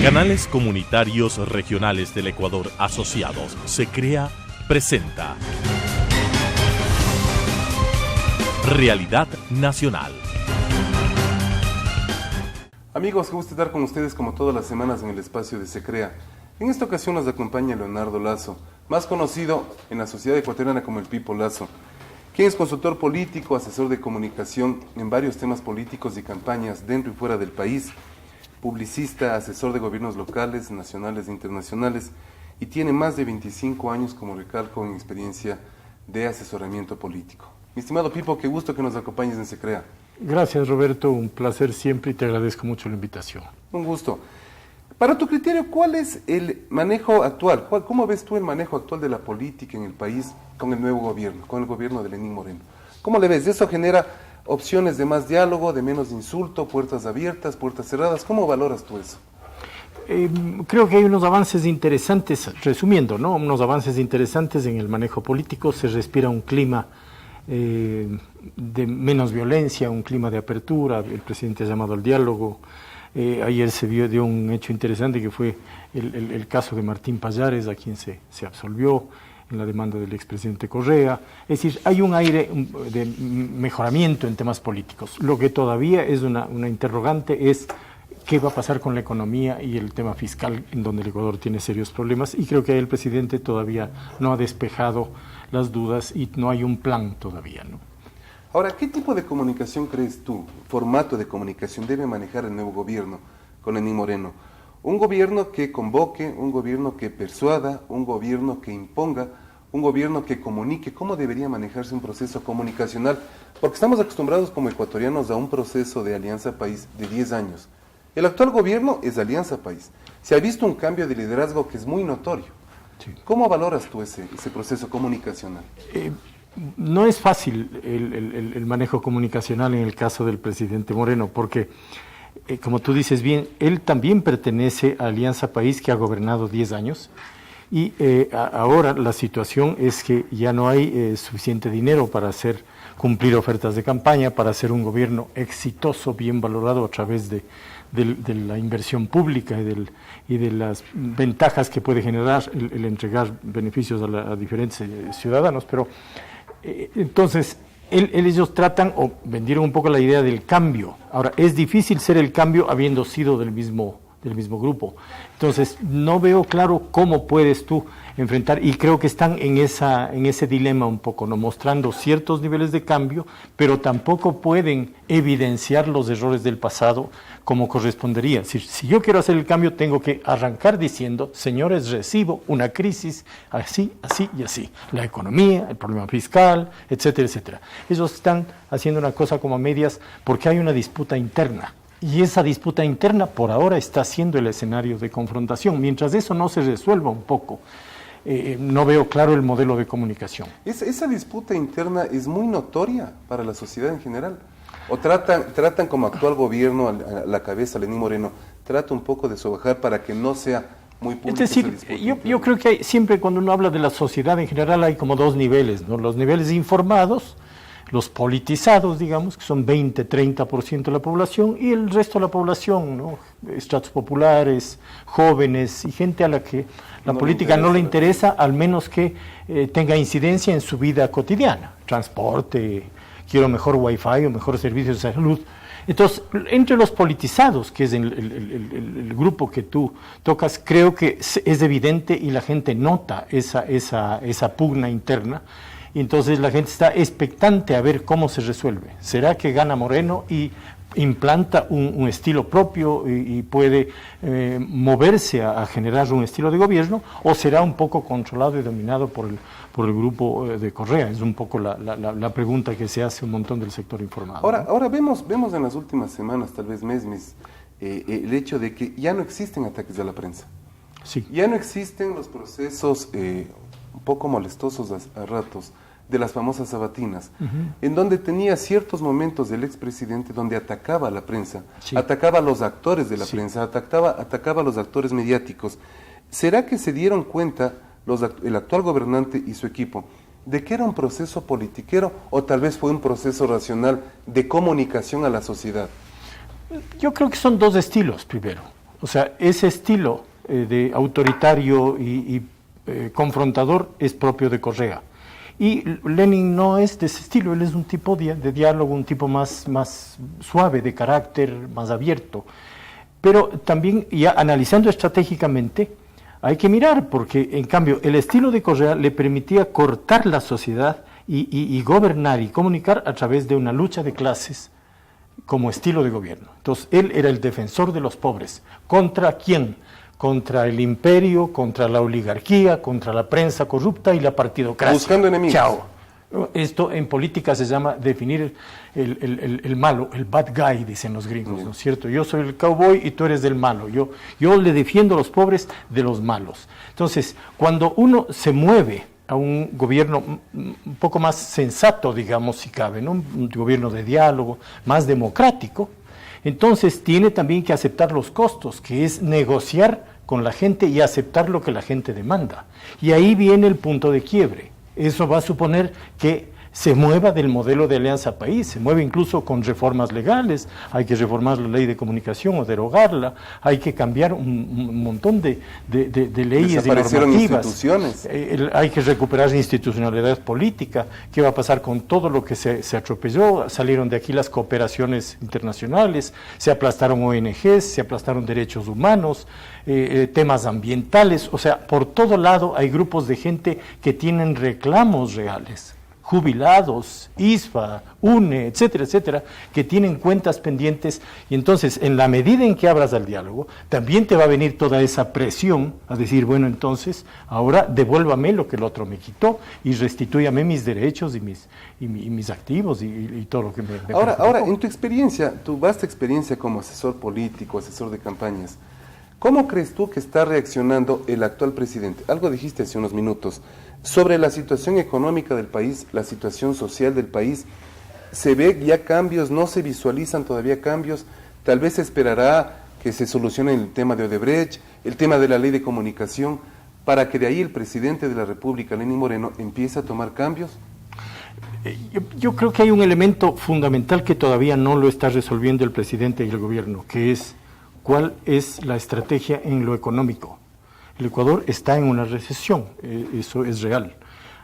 Canales Comunitarios Regionales del Ecuador Asociados, SECREA, presenta Realidad Nacional. Amigos, qué gusto estar con ustedes como todas las semanas en el espacio de SECREA. En esta ocasión nos acompaña Leonardo Lazo, más conocido en la sociedad ecuatoriana como el Pipo Lazo, quien es consultor político, asesor de comunicación en varios temas políticos y campañas dentro y fuera del país, publicista, asesor de gobiernos locales, nacionales e internacionales, y tiene más de 25 años, como recalco, en experiencia de asesoramiento político. Mi estimado Pipo, qué gusto que nos acompañes en SECREA. Gracias, Roberto, un placer siempre y te agradezco mucho la invitación. Un gusto. Para tu criterio, ¿cuál es el manejo actual? ¿Cómo ves tú el manejo actual de la política en el país con el nuevo gobierno, con el gobierno de Lenín Moreno? ¿Cómo le ves? ¿Eso genera opciones de más diálogo, de menos insulto, puertas abiertas, puertas cerradas? ¿Cómo valoras tú eso? Creo que hay unos avances interesantes, resumiendo, ¿no? Unos avances interesantes en el manejo político. Se respira un clima de menos violencia, un clima de apertura. El presidente ha llamado al diálogo. Ayer se dio un hecho interesante que fue el caso de Martín Pallares, a quien se absolvió en la demanda del expresidente Correa. Es decir, hay un aire de mejoramiento en temas políticos. Lo que todavía es una interrogante es qué va a pasar con la economía y el tema fiscal, en donde el Ecuador tiene serios problemas, y creo que el presidente todavía no ha despejado las dudas y no hay un plan todavía, ¿no? Ahora, ¿qué tipo de comunicación crees tú, formato de comunicación debe manejar el nuevo gobierno con Lenín Moreno? Un gobierno que convoque, un gobierno que persuada, un gobierno que imponga, un gobierno que comunique. ¿Cómo debería manejarse un proceso comunicacional? Porque estamos acostumbrados como ecuatorianos a un proceso de Alianza País de 10 años. El actual gobierno es Alianza País. Se ha visto un cambio de liderazgo que es muy notorio. Sí. ¿Cómo valoras tú ese proceso comunicacional? No es fácil el manejo comunicacional en el caso del presidente Moreno, porque, como tú dices bien, él también pertenece a Alianza País, que ha gobernado 10 años, y ahora la situación es que ya no hay suficiente dinero para cumplir ofertas de campaña, para hacer un gobierno exitoso, bien valorado a través de la inversión pública y de las ventajas que puede generar el entregar beneficios a diferentes ciudadanos, pero entonces ellos tratan o vendieron un poco la idea del cambio. Ahora, es difícil ser el cambio habiendo sido del mismo grupo. Entonces, no veo claro cómo puedes tú enfrentar, y creo que están en ese dilema un poco, ¿no? Mostrando ciertos niveles de cambio, pero tampoco pueden evidenciar los errores del pasado como correspondería. Si yo quiero hacer el cambio, tengo que arrancar diciendo, señores, recibo una crisis así, así y así. La economía, el problema fiscal, etcétera, etcétera. Ellos están haciendo una cosa como a medias porque hay una disputa interna. Y esa disputa interna por ahora está siendo el escenario de confrontación. Mientras eso no se resuelva un poco, no veo claro el modelo de comunicación. ¿Esa disputa interna es muy notoria para la sociedad en general? ¿O tratan como actual gobierno a la cabeza, Lenín Moreno, trata un poco de sobajar para que no sea muy público? Es decir, yo creo que siempre cuando uno habla de la sociedad en general hay como dos niveles, ¿no? Los niveles informados, los politizados, digamos, que son 20-30% de la población, y el resto de la población, ¿no? Estratos populares, jóvenes y gente a la que la política no le interesa, al menos que tenga incidencia en su vida cotidiana. Transporte, quiero mejor wifi o mejores servicios de salud. Entonces, entre los politizados, que es el grupo que tú tocas, creo que es evidente y la gente nota esa pugna interna. Y entonces la gente está expectante a ver cómo se resuelve. ¿Será que gana Moreno y implanta un estilo propio y puede moverse a generar un estilo de gobierno, o será un poco controlado y dominado por el grupo de Correa? Es un poco la pregunta que se hace un montón del sector informado. Ahora vemos en las últimas semanas, tal vez meses, el hecho de que ya no existen ataques a la prensa. Sí. Ya no existen los procesos un poco molestosos a ratos de las famosas sabatinas, en donde tenía ciertos momentos del expresidente donde atacaba a la prensa, sí, atacaba a los actores de la prensa, atacaba a los actores mediáticos. ¿Será que se dieron cuenta el actual gobernante y su equipo de que era un proceso politiquero, o tal vez fue un proceso racional de comunicación a la sociedad? Yo creo que son dos estilos, primero. O sea, ese estilo de autoritario y confrontador es propio de Correa. Y Lenin no es de ese estilo, él es un tipo de diálogo, un tipo más suave, de carácter, más abierto. Pero también, ya analizando estratégicamente, hay que mirar, porque en cambio el estilo de Correa le permitía cortar la sociedad y gobernar y comunicar a través de una lucha de clases como estilo de gobierno. Entonces, él era el defensor de los pobres. ¿Contra quién? Contra el imperio, contra la oligarquía, contra la prensa corrupta y la partidocracia. Buscando enemigos. Chao. Esto en política se llama definir el malo, el bad guy, dicen los gringos, ¿no es cierto? Yo soy el cowboy y tú eres del malo. Yo le defiendo a los pobres de los malos. Entonces, cuando uno se mueve a un gobierno un poco más sensato, digamos, si cabe, ¿no? Un gobierno de diálogo, más democrático, entonces tiene también que aceptar los costos, que es negociar con la gente y aceptar lo que la gente demanda. Y ahí viene el punto de quiebre. Eso va a suponer que se mueva del modelo de Alianza País, se mueve incluso con reformas legales, hay que reformar la ley de comunicación o derogarla, hay que cambiar un montón de leyes y normativas. Instituciones. Hay que recuperar institucionalidad política. ¿Qué va a pasar con todo lo que se atropelló? Salieron de aquí las cooperaciones internacionales, se aplastaron ONGs, se aplastaron derechos humanos, temas ambientales, o sea, por todo lado hay grupos de gente que tienen reclamos reales. Jubilados, ISFA, UNE, etcétera, etcétera, que tienen cuentas pendientes, y entonces en la medida en que abras al diálogo, también te va a venir toda esa presión a decir, bueno, entonces ahora devuélvame lo que el otro me quitó y restitúyame mis derechos y mis activos y todo lo que me Ahora, en tu experiencia, tu vasta experiencia como asesor político, asesor de campañas, ¿cómo crees tú que está reaccionando el actual presidente? Algo dijiste hace unos minutos sobre la situación económica del país, la situación social del país. ¿Se ve ya cambios? ¿No se visualizan todavía cambios? Tal vez se esperará que se solucione el tema de Odebrecht, el tema de la ley de comunicación, para que de ahí el presidente de la República, Lenín Moreno, empiece a tomar cambios. Yo creo que hay un elemento fundamental que todavía no lo está resolviendo el presidente y el gobierno, que es cuál es la estrategia en lo económico. El Ecuador está en una recesión, eso es real.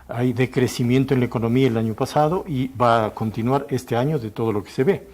Hay decrecimiento en la economía el año pasado y va a continuar este año de todo lo que se ve.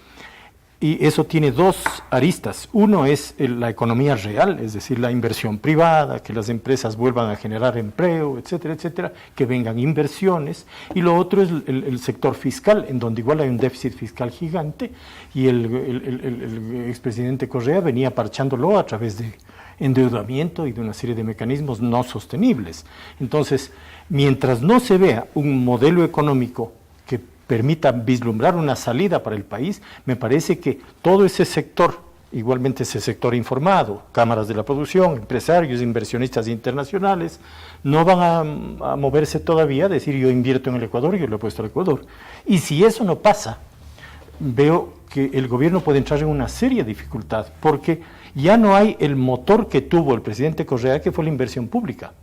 Y eso tiene dos aristas. Uno es la economía real, es decir, la inversión privada, que las empresas vuelvan a generar empleo, etcétera, etcétera, que vengan inversiones. Y lo otro es el sector fiscal, en donde igual hay un déficit fiscal gigante y el expresidente Correa venía parchándolo a través de endeudamiento y de una serie de mecanismos no sostenibles. Entonces, mientras no se vea un modelo económico que permita vislumbrar una salida para el país, me parece que todo ese sector, igualmente ese sector informado, cámaras de la producción, empresarios, inversionistas internacionales, no van a moverse todavía a decir yo invierto en el Ecuador y yo lo he puesto al Ecuador. Y si eso no pasa, veo que el gobierno puede entrar en una seria dificultad, porque ya no hay el motor que tuvo el presidente Correa, que fue la inversión pública,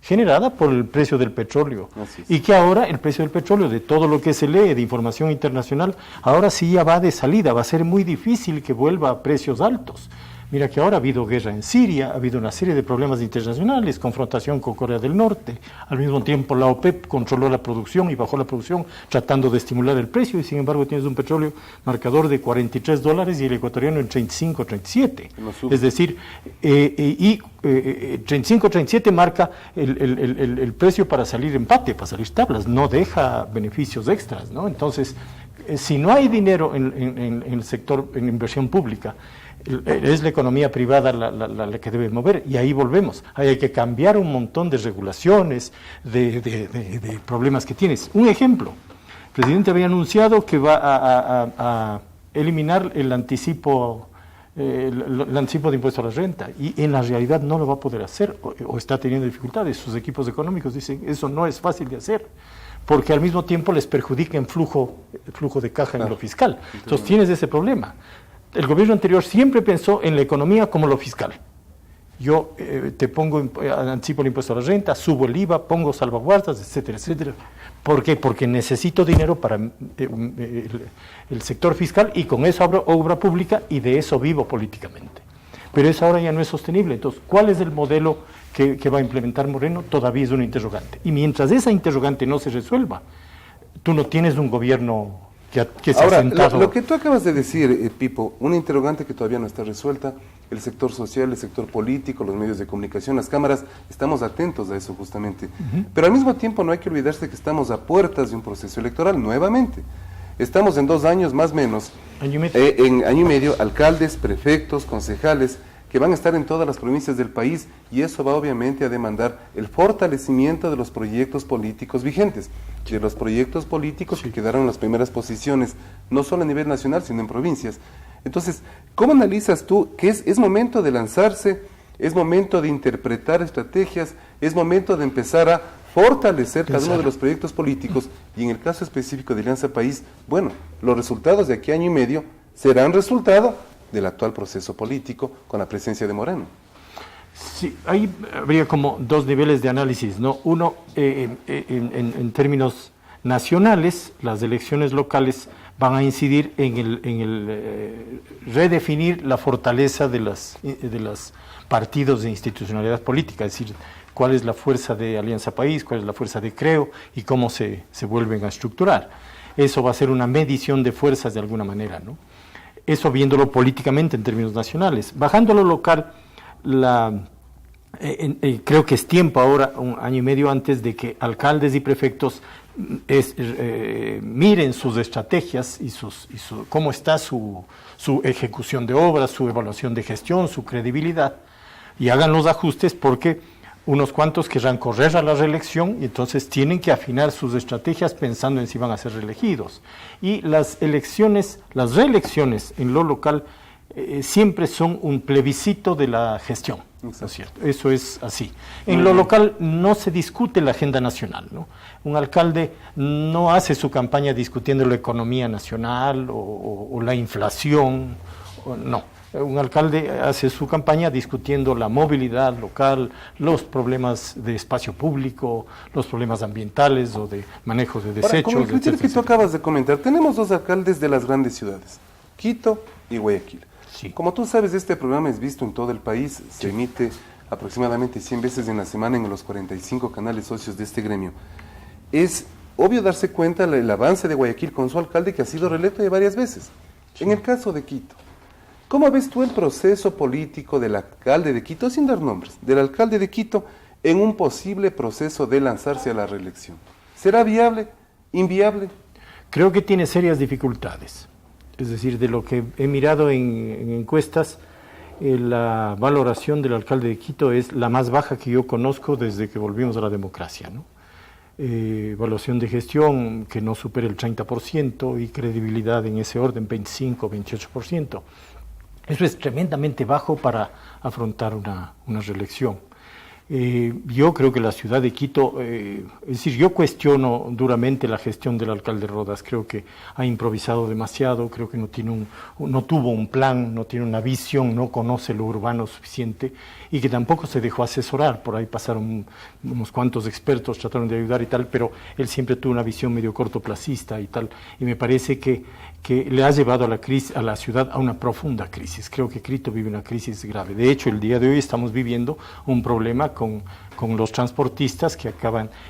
generada por el precio del petróleo. Y que ahora el precio del petróleo, de todo lo que se lee de información internacional, ahora sí ya va de salida, va a ser muy difícil que vuelva a precios altos. Mira que ahora ha habido guerra en Siria, ha habido una serie de problemas internacionales, confrontación con Corea del Norte, al mismo tiempo la OPEP controló la producción y bajó la producción tratando de estimular el precio, y sin embargo tienes un petróleo marcador de $43 y el ecuatoriano en 35, 37. Es decir, 35, 37 marca el precio para salir empate, para salir tablas, no deja beneficios extras, ¿no? Entonces, si no hay dinero en el sector, en inversión pública, es la economía privada la que debe mover, y ahí volvemos. Hay que cambiar un montón de regulaciones, de problemas que tienes. Un ejemplo, el presidente había anunciado que va a eliminar el anticipo de impuesto a la renta, y en la realidad no lo va a poder hacer, o está teniendo dificultades. Sus equipos económicos dicen, eso no es fácil de hacer, porque al mismo tiempo les perjudica en flujo de caja en lo fiscal. Entonces tienes ese problema. El gobierno anterior siempre pensó en la economía como lo fiscal. Yo te pongo, anticipo el impuesto a la renta, subo el IVA, pongo salvaguardas, etcétera, etcétera. ¿Por qué? Porque necesito dinero para el sector fiscal, y con eso abro obra pública y de eso vivo políticamente. pero eso ahora ya no es sostenible. Entonces, ¿cuál es el modelo que va a implementar Moreno? Todavía es una interrogante. Y mientras esa interrogante no se resuelva, tú no tienes un gobierno que se ha sentado... Lo que tú acabas de decir, Pipo, una interrogante que todavía no está resuelta, el sector social, el sector político, los medios de comunicación, las cámaras, estamos atentos a eso justamente. Pero al mismo tiempo no hay que olvidarse que estamos a puertas de un proceso electoral, nuevamente. Estamos en 2 años, más o menos, en año y medio, alcaldes, prefectos, concejales, que van a estar en todas las provincias del país, y eso va obviamente a demandar el fortalecimiento de los proyectos políticos vigentes, de los proyectos políticos que quedaron en las primeras posiciones, no solo a nivel nacional, sino en provincias. Entonces, ¿cómo analizas tú que es momento de lanzarse, es momento de interpretar estrategias, es momento de empezar a fortalecer cada uno de los proyectos políticos, y en el caso específico de Alianza País, bueno, los resultados de aquí a año y medio serán resultado del actual proceso político con la presencia de Moreno? Sí, ahí habría como 2 niveles de análisis, ¿no? Uno, en términos nacionales, las elecciones locales van a incidir en el redefinir la fortaleza de los partidos de institucionalidad política, es decir, cuál es la fuerza de Alianza País, cuál es la fuerza de Creo y cómo se vuelven a estructurar. Eso va a ser una medición de fuerzas de alguna manera, ¿no? Eso viéndolo políticamente en términos nacionales. Bajando a lo local, creo que es tiempo ahora, 1 año y medio antes, de que alcaldes y prefectos miren sus estrategias y cómo está su ejecución de obras, su evaluación de gestión, su credibilidad, y hagan los ajustes, porque unos cuantos querrán correr a la reelección y entonces tienen que afinar sus estrategias pensando en si van a ser reelegidos. Y las reelecciones en lo local siempre son un plebiscito de la gestión, ¿no es cierto? Eso es así. En lo local no se discute la agenda nacional, ¿no? Un alcalde no hace su campaña discutiendo la economía nacional o la inflación, no. Un alcalde hace su campaña discutiendo la movilidad local, los problemas de espacio público, los problemas ambientales o de manejo de desechos. Con el criterio que tú acabas de comentar, tenemos 2 alcaldes de las grandes ciudades, Quito y Guayaquil. Sí. Como tú sabes, este programa es visto en todo el país, se emite aproximadamente 100 veces en la semana en los 45 canales socios de este gremio. Es obvio darse cuenta del avance de Guayaquil con su alcalde, que ha sido reelecto ya varias veces. Sí. En el caso de Quito, ¿cómo ves tú el proceso político del alcalde de Quito, sin dar nombres, del alcalde de Quito en un posible proceso de lanzarse a la reelección? ¿Será viable? ¿Inviable? Creo que tiene serias dificultades. Es decir, de lo que he mirado en encuestas, la valoración del alcalde de Quito es la más baja que yo conozco desde que volvimos a la democracia, ¿no? Evaluación de gestión que no supera el 30% y credibilidad en ese orden, 25, 28%. Eso es tremendamente bajo para afrontar una reelección. Yo creo que la ciudad de Quito, es decir, yo cuestiono duramente la gestión del alcalde Rodas. Creo que ha improvisado demasiado, creo que no tuvo un plan, no tiene una visión, no conoce lo urbano suficiente y que tampoco se dejó asesorar. Por ahí pasaron unos cuantos expertos, trataron de ayudar y tal, pero él siempre tuvo una visión medio cortoplacista y tal, y me parece que le ha llevado a la ciudad a una profunda crisis. Creo que Quito vive una crisis grave. De hecho, el día de hoy estamos viviendo un problema con los transportistas que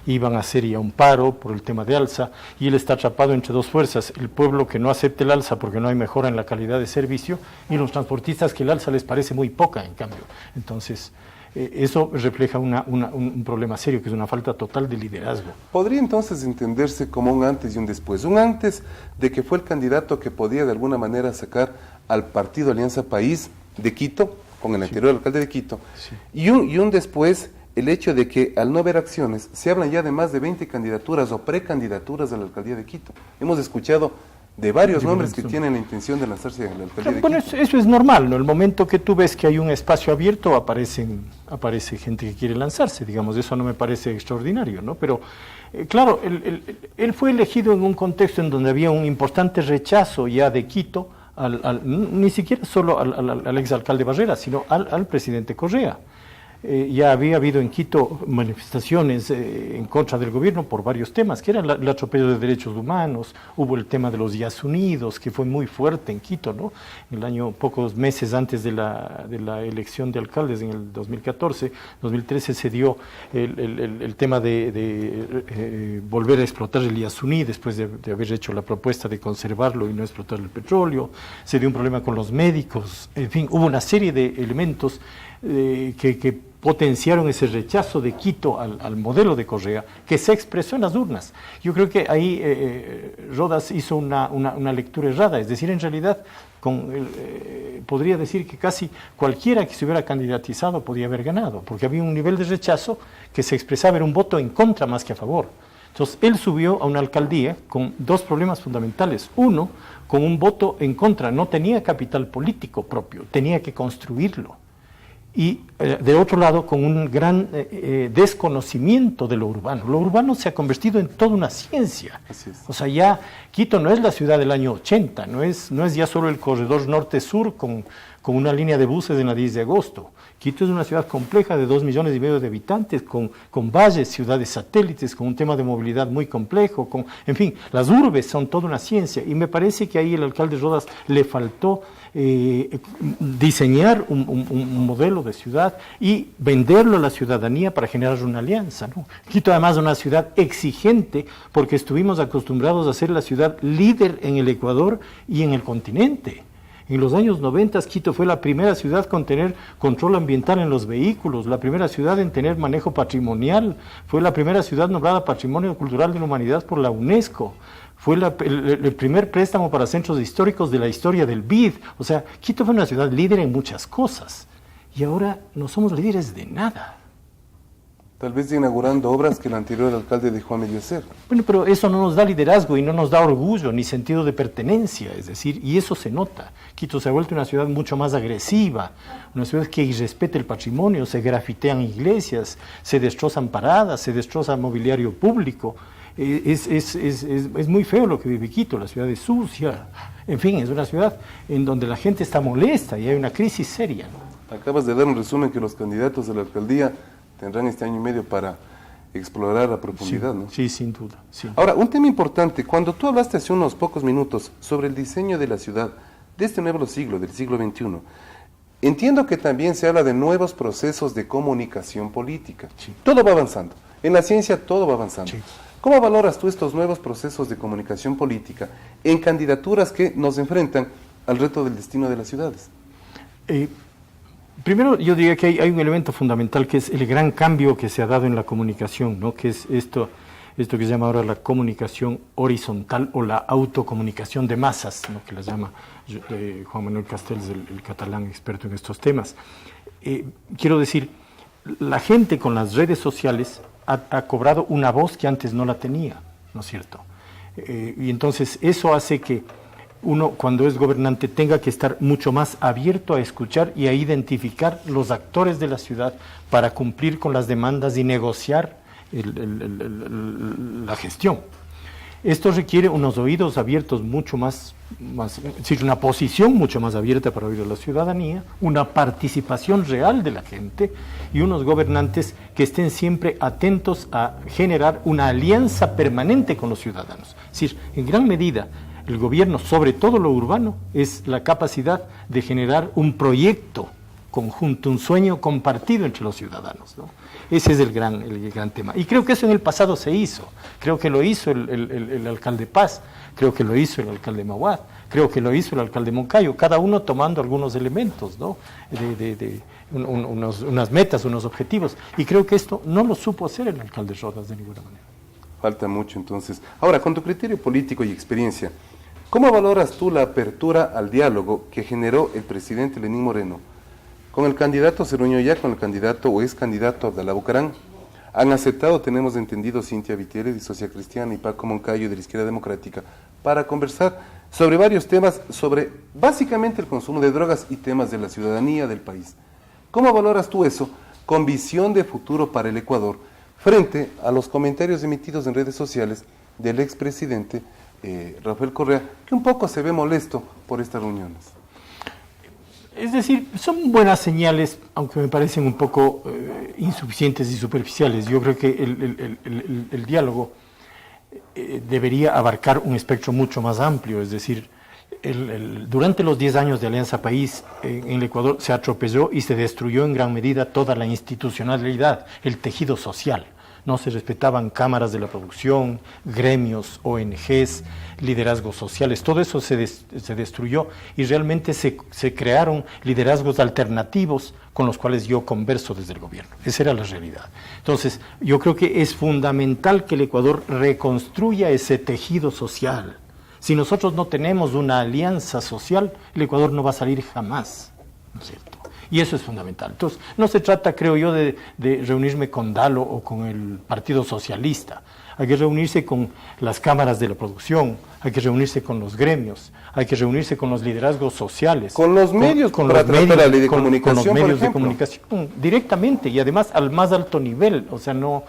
iban a hacer ya un paro por el tema de alza, y él está atrapado entre 2 fuerzas: el pueblo que no acepte el alza porque no hay mejora en la calidad de servicio, y los transportistas que el alza les parece muy poca, en cambio. Entonces, eso refleja un problema serio, que es una falta total de liderazgo. ¿Podría entonces entenderse como un antes y un después? Un antes de que fue el candidato que podía de alguna manera sacar al partido Alianza País de Quito, con el anterior alcalde de Quito, sí. y un después, el hecho de que al no haber acciones, se hablan ya de más de 20 candidaturas o precandidaturas a la alcaldía de Quito. Hemos escuchado de varios nombres que tienen la intención de lanzarse a la alcaldía de Quito. Bueno, eso es normal, ¿no? El momento que tú ves que hay un espacio abierto, aparece gente que quiere lanzarse, digamos. Eso no me parece extraordinario, ¿no? Pero, claro, él fue elegido en un contexto en donde había un importante rechazo ya de Quito, ni siquiera solo al exalcalde Barrera, sino al presidente Correa. ya había habido en Quito manifestaciones en contra del gobierno por varios temas, que eran el atropello de derechos humanos, hubo el tema de los días unidos, que fue muy fuerte en Quito, ¿no? El año, pocos meses antes de la elección de alcaldes, en el 2014, 2013 se dio el tema de volver a explotar el Yasuní después de haber hecho la propuesta de conservarlo y no explotar el petróleo, se dio un problema con los médicos, en fin, hubo una serie de elementos que potenciaron ese rechazo de Quito al modelo de Correa, que se expresó en las urnas. Yo creo que ahí Rodas hizo una lectura errada, es decir, en realidad podría decir que casi cualquiera que se hubiera candidatizado podía haber ganado, porque había un nivel de rechazo que se expresaba, era un voto en contra más que a favor. Entonces, él subió a una alcaldía con dos problemas fundamentales. Uno, con un voto en contra, no tenía capital político propio, tenía que construirlo. Y de otro lado, con un gran desconocimiento de lo urbano. Lo urbano se ha convertido en toda una ciencia. Así es. O sea, ya Quito no es la ciudad del año 80, no es ya solo el corredor norte-sur con una línea de buses en la 10 de agosto. Quito es una ciudad compleja de 2,5 millones de habitantes, con valles, ciudades satélites, con un tema de movilidad muy complejo, en fin, las urbes son toda una ciencia, y me parece que ahí el alcalde Rodas le faltó diseñar un modelo de ciudad y venderlo a la ciudadanía para generar una alianza, ¿no? Quito además es una ciudad exigente porque estuvimos acostumbrados a ser la ciudad líder en el Ecuador y en el continente. En los años 90 Quito fue la primera ciudad con tener control ambiental en los vehículos, la primera ciudad en tener manejo patrimonial, fue la primera ciudad nombrada Patrimonio Cultural de la Humanidad por la UNESCO. Fue el primer préstamo para centros históricos de la historia del BID. O sea, Quito fue una ciudad líder en muchas cosas. Y ahora no somos líderes de nada. Tal vez inaugurando obras que el anterior alcalde dejó a medio hacer. Bueno, pero eso no nos da liderazgo y no nos da orgullo ni sentido de pertenencia. Es decir, y eso se nota. Quito se ha vuelto una ciudad mucho más agresiva. Una ciudad que irrespeta el patrimonio. Se grafitean iglesias, se destrozan paradas, se destroza mobiliario público. Es muy feo lo que vive Quito, la ciudad es sucia, en fin, es una ciudad en donde la gente está molesta y hay una crisis seria, ¿no? Acabas de dar un resumen que los candidatos a la alcaldía tendrán este año y medio para explorar a profundidad, sí, ¿no? Sí, sin duda. Sí. Ahora, un tema importante, cuando tú hablaste hace unos pocos minutos sobre el diseño de la ciudad de este nuevo siglo, del siglo XXI, entiendo que también se habla de nuevos procesos de comunicación política. Sí. Todo va avanzando, en la ciencia todo va avanzando. Sí. ¿Cómo valoras tú estos nuevos procesos de comunicación política en candidaturas que nos enfrentan al reto del destino de las ciudades? Primero, yo diría que hay un elemento fundamental que es el gran cambio que se ha dado en la comunicación, ¿no? Que es esto que se llama ahora la comunicación horizontal o la autocomunicación de masas, ¿no? Que la llama Juan Manuel Castells, el catalán experto en estos temas. Quiero decir, la gente con las redes sociales ha cobrado una voz que antes no la tenía, ¿no es cierto? Y entonces eso hace que uno, cuando es gobernante, tenga que estar mucho más abierto a escuchar y a identificar los actores de la ciudad para cumplir con las demandas y negociar la gestión. Esto requiere unos oídos abiertos mucho más, es decir, una posición mucho más abierta para oír a la ciudadanía, una participación real de la gente y unos gobernantes que estén siempre atentos a generar una alianza permanente con los ciudadanos. Es decir, en gran medida, el gobierno, sobre todo lo urbano, es la capacidad de generar un proyecto conjunto, un sueño compartido entre los ciudadanos, ¿no? Ese es el gran tema. Y creo que eso en el pasado se hizo. Creo que lo hizo el alcalde Paz, creo que lo hizo el alcalde Mawad, creo que lo hizo el alcalde Moncayo, cada uno tomando algunos elementos, ¿no? Unas metas, unos objetivos. Y creo que esto no lo supo hacer el alcalde Rodas de ninguna manera. Falta mucho entonces. Ahora, con tu criterio político y experiencia, ¿cómo valoras tú la apertura al diálogo que generó el presidente Lenín Moreno con el candidato Cerúño Ya, con el candidato o ex candidato Abdalá Bucaram? Han aceptado, tenemos entendido, Cintia Vitiere de Social Cristiana y Paco Moncayo de la Izquierda Democrática para conversar sobre varios temas, sobre básicamente el consumo de drogas y temas de la ciudadanía del país. ¿Cómo valoras tú eso con visión de futuro para el Ecuador frente a los comentarios emitidos en redes sociales del expresidente Rafael Correa, que un poco se ve molesto por estas reuniones? Es decir, son buenas señales, aunque me parecen un poco insuficientes y superficiales. Yo creo que el diálogo debería abarcar un espectro mucho más amplio, es decir, durante los 10 años de Alianza País en el Ecuador se atropelló y se destruyó en gran medida toda la institucionalidad, el tejido social. No se respetaban cámaras de la producción, gremios, ONGs, liderazgos sociales, todo eso se destruyó y realmente se crearon liderazgos alternativos con los cuales yo converso desde el gobierno. Esa era la realidad. Entonces, yo creo que es fundamental que el Ecuador reconstruya ese tejido social. Si nosotros no tenemos una alianza social, el Ecuador no va a salir jamás, ¿no es cierto? Y eso es fundamental. Entonces, no se trata, creo yo, de reunirme con Dalo o con el Partido Socialista. Hay que reunirse con las cámaras de la producción, hay que reunirse con los gremios, hay que reunirse con los liderazgos sociales. Con los medios, con para los tratar medios, la ley de comunicación, con los medios por de ejemplo. comunicación, directamente y además al más alto nivel. O sea, no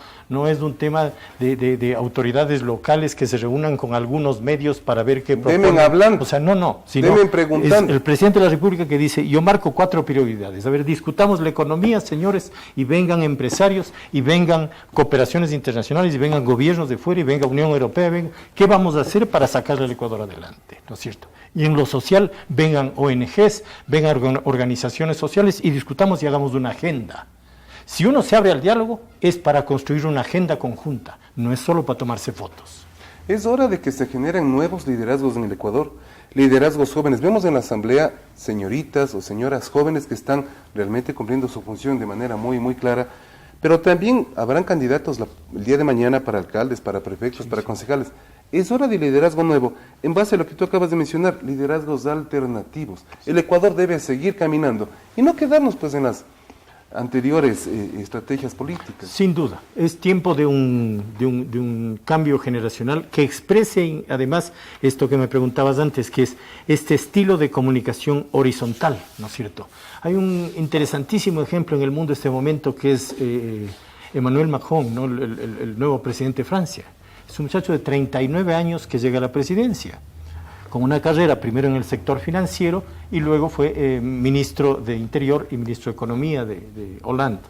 es un tema de autoridades locales que se reúnan con algunos medios para ver qué proponen. Demen hablando. O sea, sino Demen preguntando. es el presidente de la República que dice, yo marco 4 prioridades. A ver, discutamos la economía, señores, y vengan empresarios, y vengan cooperaciones internacionales, y vengan gobiernos de fuera, y venga Unión Europea, venga. ¿Qué vamos a hacer para sacar al Ecuador adelante? ¿No es cierto? Y en lo social, vengan ONGs, vengan organizaciones sociales, y discutamos y hagamos una agenda. Si uno se abre al diálogo, es para construir una agenda conjunta, no es solo para tomarse fotos. Es hora de que se generen nuevos liderazgos en el Ecuador, liderazgos jóvenes. Vemos en la Asamblea señoritas o señoras jóvenes que están realmente cumpliendo su función de manera muy, muy clara, pero también habrán candidatos el día de mañana para alcaldes, para prefectos, para concejales. Es hora de liderazgo nuevo, en base a lo que tú acabas de mencionar, liderazgos alternativos. El Ecuador debe seguir caminando y no quedarnos pues en las anteriores estrategias políticas. Sin duda, es tiempo de un cambio generacional que exprese además esto que me preguntabas antes, que es este estilo de comunicación horizontal, ¿no es cierto? Hay un interesantísimo ejemplo en el mundo en este momento que es Emmanuel Macron, ¿no? el nuevo presidente de Francia. Es un muchacho de 39 años que llega a la presidencia, con una carrera primero en el sector financiero y luego fue ministro de Interior y ministro de Economía de Hollande.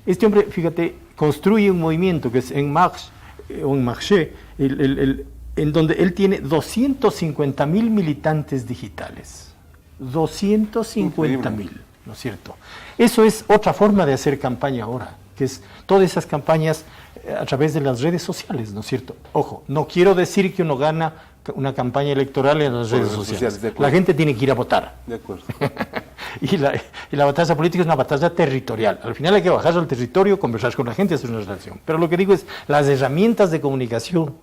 Este hombre, fíjate, construye un movimiento que es En Marche, en donde él tiene 250.000 militantes digitales. 250.000, ¿no es cierto? Eso es otra forma de hacer campaña ahora, que es todas esas campañas a través de las redes sociales, ¿no es cierto? Ojo, no quiero decir que uno gana una campaña electoral en las redes sociales. La gente tiene que ir a votar. De acuerdo. y la batalla política es una batalla territorial. Al final hay que bajar al territorio, conversar con la gente, hacer una relación. Pero lo que digo es, las herramientas de comunicación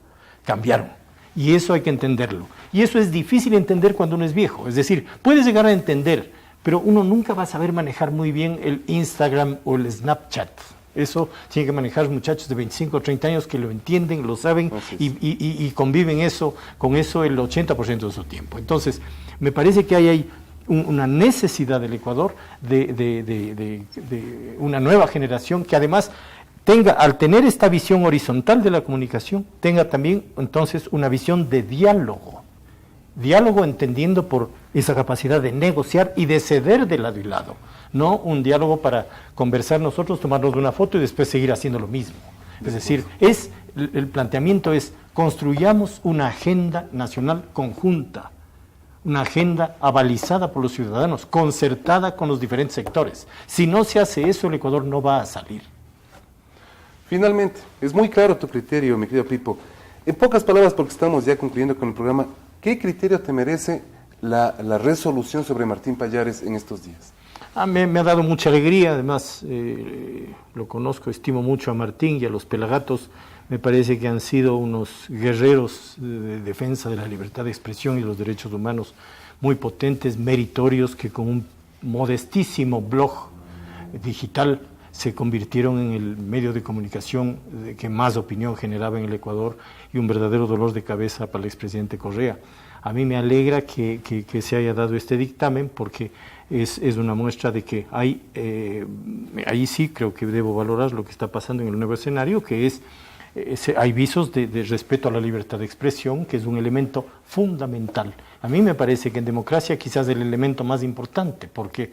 cambiaron. Y eso hay que entenderlo. Y eso es difícil entender cuando uno es viejo. Es decir, puedes llegar a entender, pero uno nunca va a saber manejar muy bien el Instagram o el Snapchat. Eso tiene que manejar muchachos de 25 o 30 años que lo entienden, lo saben y conviven con eso el 80% de su tiempo. Entonces, me parece que hay una necesidad del Ecuador de una nueva generación que además tenga, al tener esta visión horizontal de la comunicación, tenga también entonces una visión de diálogo. Diálogo entendiendo por esa capacidad de negociar y de ceder de lado y lado. No un diálogo para conversar nosotros, tomarnos una foto y después seguir haciendo lo mismo. Es decir, el planteamiento es construyamos una agenda nacional conjunta, una agenda avalizada por los ciudadanos, concertada con los diferentes sectores. Si no se hace eso, el Ecuador no va a salir. Finalmente, es muy claro tu criterio, mi querido Pipo. En pocas palabras, porque estamos ya concluyendo con el programa, ¿qué criterio te merece la resolución sobre Martín Pallares en estos días? Me ha dado mucha alegría, además lo conozco, estimo mucho a Martín y a los Pelagatos, me parece que han sido unos guerreros de defensa de la libertad de expresión y de los derechos humanos muy potentes, meritorios, que con un modestísimo blog digital se convirtieron en el medio de comunicación que más opinión generaba en el Ecuador y un verdadero dolor de cabeza para el expresidente Correa. A mí me alegra que se haya dado este dictamen porque es una muestra de que ahí sí creo que debo valorar lo que está pasando en el nuevo escenario, que hay visos de respeto a la libertad de expresión, que es un elemento fundamental. A mí me parece que en democracia quizás el elemento más importante, porque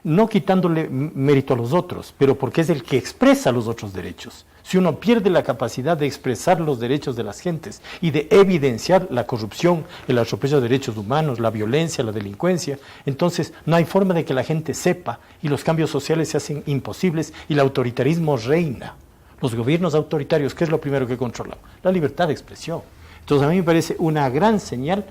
no quitándole mérito a los otros, pero porque es el que expresa los otros derechos. Si uno pierde la capacidad de expresar los derechos de las gentes y de evidenciar la corrupción, el atropello de derechos humanos, la violencia, la delincuencia, entonces no hay forma de que la gente sepa y los cambios sociales se hacen imposibles y el autoritarismo reina. Los gobiernos autoritarios, ¿qué es lo primero que controlan? La libertad de expresión. Entonces a mí me parece una gran señal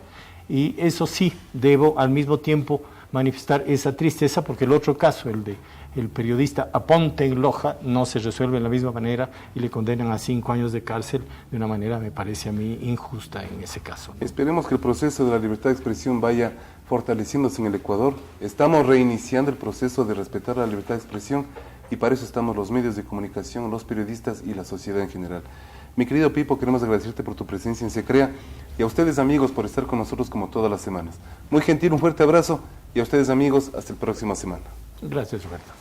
y eso sí, debo al mismo tiempo manifestar esa tristeza porque el otro caso, el de el periodista Aponte en Loja, no se resuelve de la misma manera y le condenan a 5 años de cárcel de una manera, me parece a mí, injusta en ese caso. Esperemos que el proceso de la libertad de expresión vaya fortaleciéndose en el Ecuador. Estamos reiniciando el proceso de respetar la libertad de expresión y para eso estamos los medios de comunicación, los periodistas y la sociedad en general. Mi querido Pipo, queremos agradecerte por tu presencia en Se Crea y a ustedes amigos por estar con nosotros como todas las semanas. Muy gentil, un fuerte abrazo y a ustedes amigos, hasta la próxima semana. Gracias, Roberto.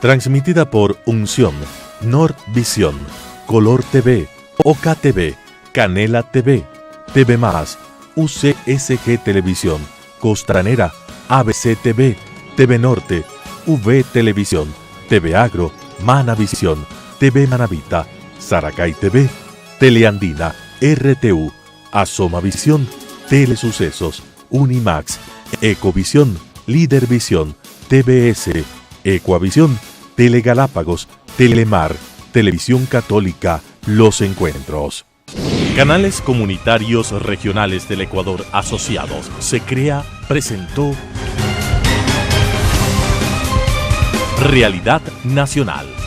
Transmitida por Unción, Nordvisión, Color TV, OKTV, Canela TV, TV+, UCSG Televisión, Costanera, ABC TV, TV Norte, V Televisión, TV Agro, Manavisión, TV Manavita, Saracay TV, Teleandina, RTU, Asomavisión, Telesucesos, Unimax, Ecovisión, Lidervisión, TBS, Ecuavisión, Telegalápagos, Telemar, Televisión Católica, Los Encuentros. Canales comunitarios regionales del Ecuador asociados. Se Crea presentó Realidad Nacional.